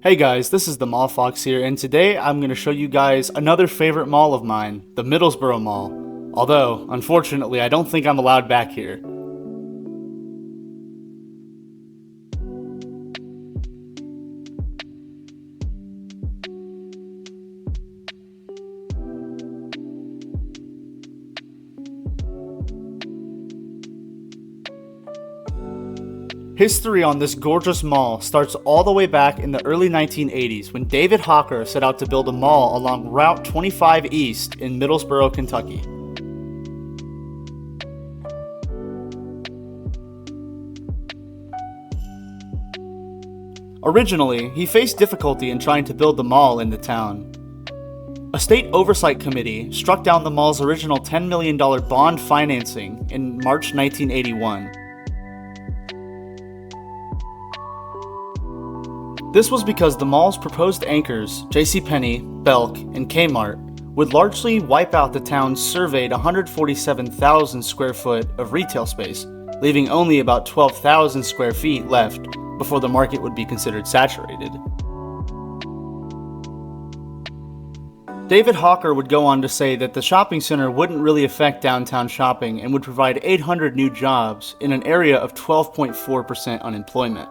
Hey guys, this is the Mall Fox here, and today I'm going to show you guys another favorite mall of mine, the Middlesboro Mall. Although, unfortunately, I don't think I'm allowed back here. History on this gorgeous mall starts all the way back in the early 1980s when David Hawker set out to build a mall along Route 25 East in Middlesboro, Kentucky. Originally, he faced difficulty in trying to build the mall in the town. A state oversight committee struck down the mall's original $10 million bond financing in March 1981. This was because the mall's proposed anchors, JCPenney, Belk, and KMart, would largely wipe out the town's surveyed 147,000 square foot of retail space, leaving only about 12,000 square feet left before the market would be considered saturated. David Hawker would go on to say that the shopping center wouldn't really affect downtown shopping and would provide 800 new jobs in an area of 12.4% unemployment.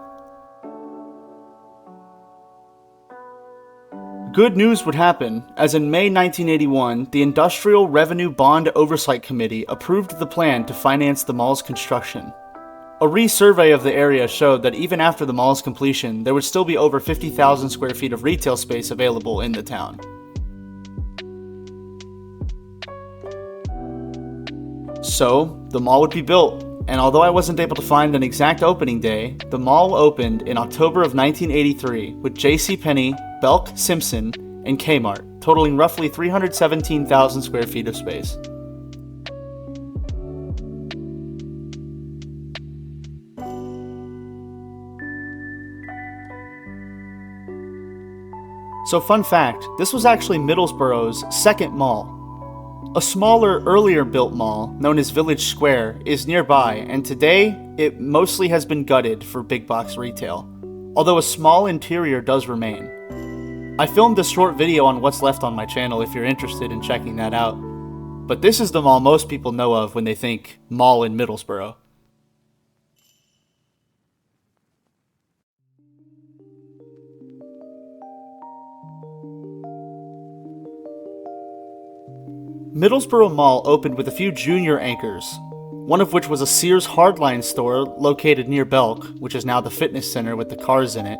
Good news would happen, as in May 1981, the Industrial Revenue Bond Oversight Committee approved the plan to finance the mall's construction. A resurvey of the area showed that even after the mall's completion, there would still be over 50,000 square feet of retail space available in the town. So, the mall would be built, and although I wasn't able to find an exact opening day, the mall opened in October of 1983 with JCPenney, Belk-Simpson and KMart, totaling roughly 317,000 square feet of space. So fun fact, this was actually Middlesboro's second mall. A smaller, earlier built mall, known as Village Square, is nearby, and today, it mostly has been gutted for big box retail, although a small interior does remain. I filmed a short video on what's left on my channel if you're interested in checking that out, but this is the mall most people know of when they think mall in Middlesboro. Middlesboro Mall opened with a few junior anchors, one of which was a Sears hardline store located near Belk, which is now the fitness center with the cars in it,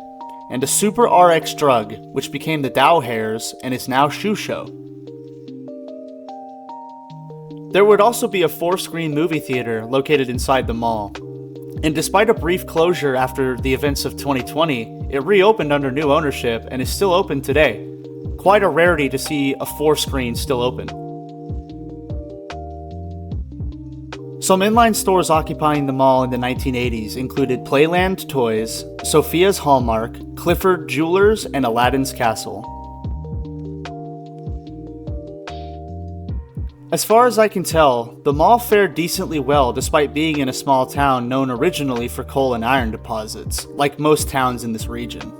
and a Super RX Drug, which became the Dow Hairs and is now Shoe Show. There would also be a 4-screen movie theater located inside the mall, and despite a brief closure after the events of 2020, it reopened under new ownership and is still open today. Quite a rarity to see a 4-screen still open. Some inline stores occupying the mall in the 1980s included Playland Toys, Sophia's Hallmark, Clifford Jewelers, and Aladdin's Castle. As far as I can tell, the mall fared decently well despite being in a small town known originally for coal and iron deposits, like most towns in this region.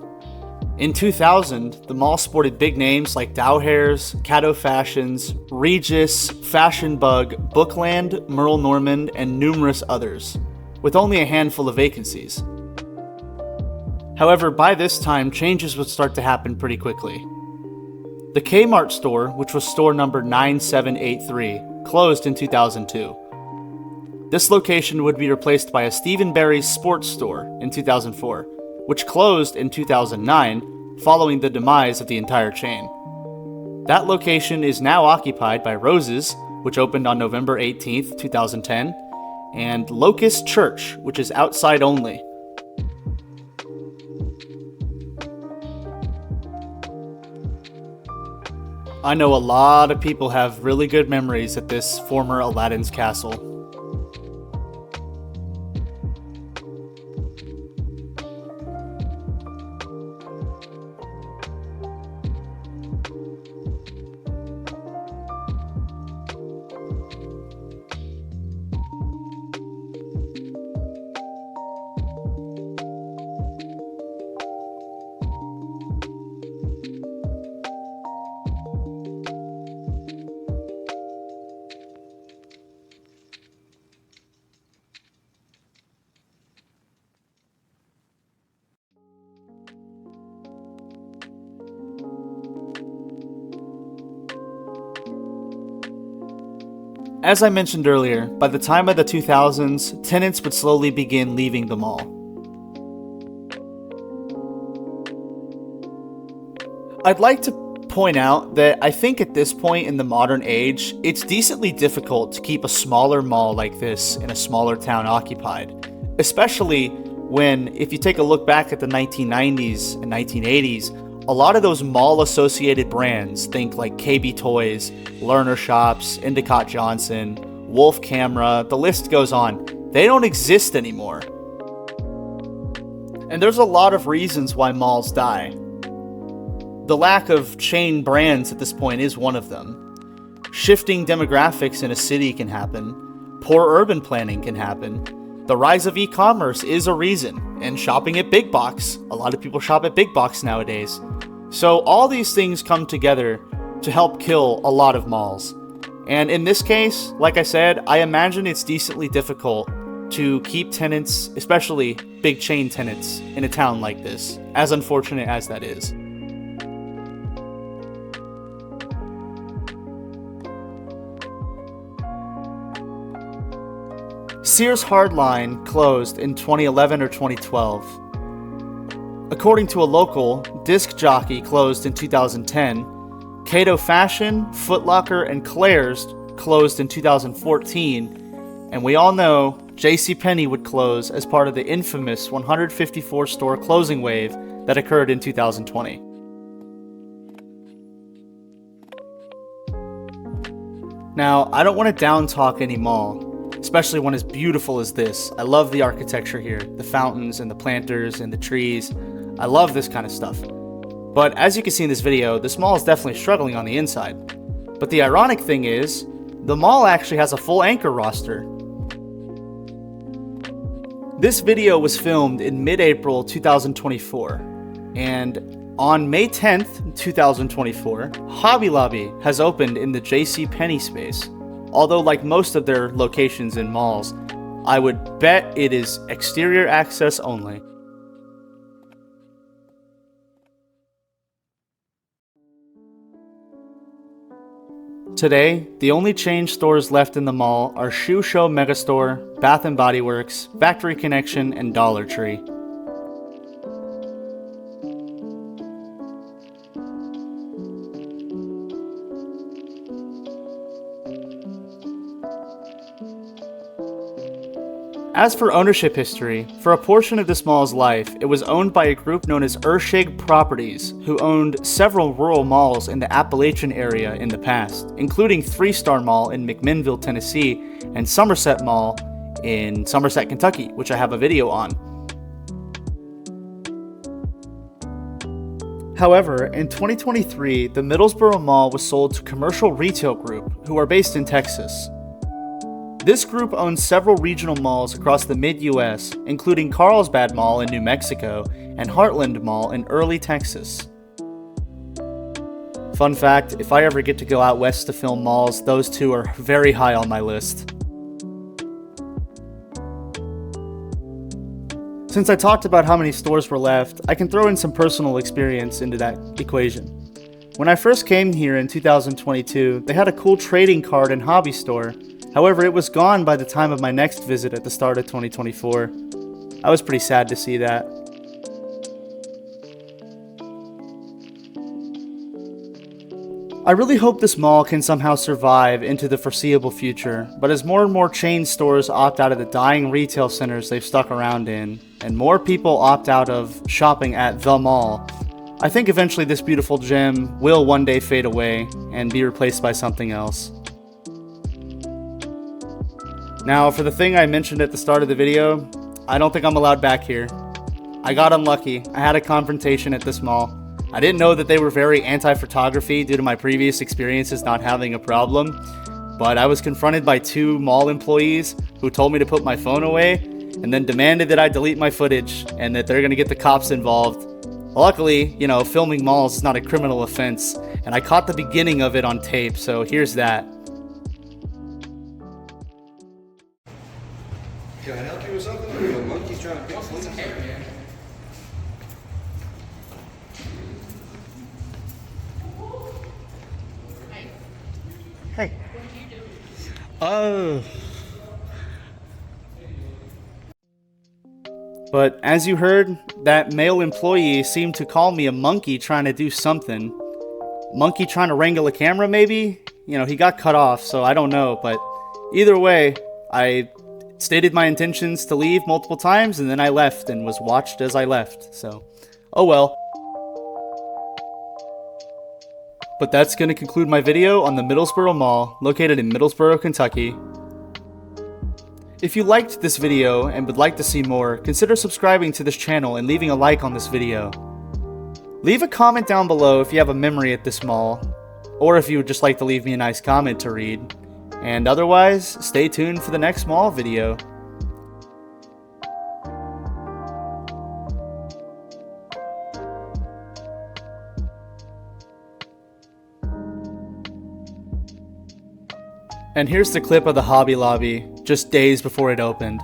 In 2000, the mall sported big names like Dow Hairs, Caddo Fashions, Regis, Fashion Bug, Bookland, Merle Norman, and numerous others, with only a handful of vacancies. However, by this time, changes would start to happen pretty quickly. The Kmart store, which was store number 9783, closed in 2002. This location would be replaced by a Steve & Barry's sports store in 2004. Which closed in 2009, following the demise of the entire chain. That location is now occupied by Rose's, which opened on November 18th, 2010, and Locust Church, which is outside only. I know a lot of people have really good memories at this former Aladdin's Castle. As I mentioned earlier, by the time of the 2000s, tenants would slowly begin leaving the mall. I'd like to point out that I think at this point in the modern age, it's decently difficult to keep a smaller mall like this in a smaller town occupied. Especially when, if you take a look back at the 1990s and 1980s, a lot of those mall-associated brands, think like KB Toys, Lerner Shops, Endicott Johnson, Wolf Camera, the list goes on. They don't exist anymore. And there's a lot of reasons why malls die. The lack of chain brands at this point is one of them. Shifting demographics in a city can happen. Poor urban planning can happen. The rise of e-commerce is a reason, and shopping at big box. A lot of people shop at big box nowadays. So all these things come together to help kill a lot of malls. And in this case, like I said, I imagine it's decently difficult to keep tenants, especially big chain tenants, in a town like this, as unfortunate as that is. Sears Hardline closed in 2011 or 2012. According to a local, Disc Jockey closed in 2010. Cato Fashion, Foot Locker, and Claire's closed in 2014. And we all know JCPenney would close as part of the infamous 154 store closing wave that occurred in 2020. Now, I don't want to down-talk any mall, especially one as beautiful as this. I love the architecture here, the fountains and the planters and the trees. I love this kind of stuff. But as you can see in this video, this mall is definitely struggling on the inside. But the ironic thing is, the mall actually has a full anchor roster. This video was filmed in mid-April 2024, and on May 10th, 2024, Hobby Lobby has opened in the JCPenney space. Although, like most of their locations in malls, I would bet it is exterior access only. Today, the only chain stores left in the mall are Shoe Show Megastore, Bath & Body Works, Factory Connection, and Dollar Tree. As for ownership history, for a portion of this mall's life, it was owned by a group known as Ershig Properties, who owned several rural malls in the Appalachian area in the past, including 3 Star Mall in McMinnville, Tennessee, and Somerset Mall in Somerset, Kentucky, which I have a video on. However, in 2023, the Middlesboro Mall was sold to Commercial Retail Group, who are based in Texas. This group owns several regional malls across the mid-US, including Carlsbad Mall in New Mexico and Heartland Mall in early Texas. Fun fact, if I ever get to go out west to film malls, those two are very high on my list. Since I talked about how many stores were left, I can throw in some personal experience into that equation. When I first came here in 2022, they had a cool trading card and hobby store. However, it was gone by the time of my next visit at the start of 2024. I was pretty sad to see that. I really hope this mall can somehow survive into the foreseeable future, but as more and more chain stores opt out of the dying retail centers they've stuck around in, and more people opt out of shopping at the mall, I think eventually this beautiful gem will one day fade away and be replaced by something else. Now, for the thing I mentioned at the start of the video, I don't think I'm allowed back here. I got unlucky. I had a confrontation at this mall. I didn't know that they were very anti-photography due to my previous experiences not having a problem, but I was confronted by 2 mall employees who told me to put my phone away and then demanded that I delete my footage and that they're going to get the cops involved. Luckily, filming malls is not a criminal offense, and I caught the beginning of it on tape, so here's that. Can I help you with something? The monkey's trying to pick something. Hey. Oh. But as you heard, that male employee seemed to call me a monkey trying to do something. Monkey trying to wrangle a camera, maybe? You know, he got cut off, so I don't know. But either way, I stated my intentions to leave multiple times, and then I left and was watched as I left. So, oh well. But that's going to conclude my video on the Middlesboro Mall, located in Middlesboro, Kentucky. If you liked this video and would like to see more, consider subscribing to this channel and leaving a like on this video. Leave a comment down below if you have a memory at this mall, or if you would just like to leave me a nice comment to read. And otherwise, stay tuned for the next mall video. And here's the clip of the Hobby Lobby, just days before it opened.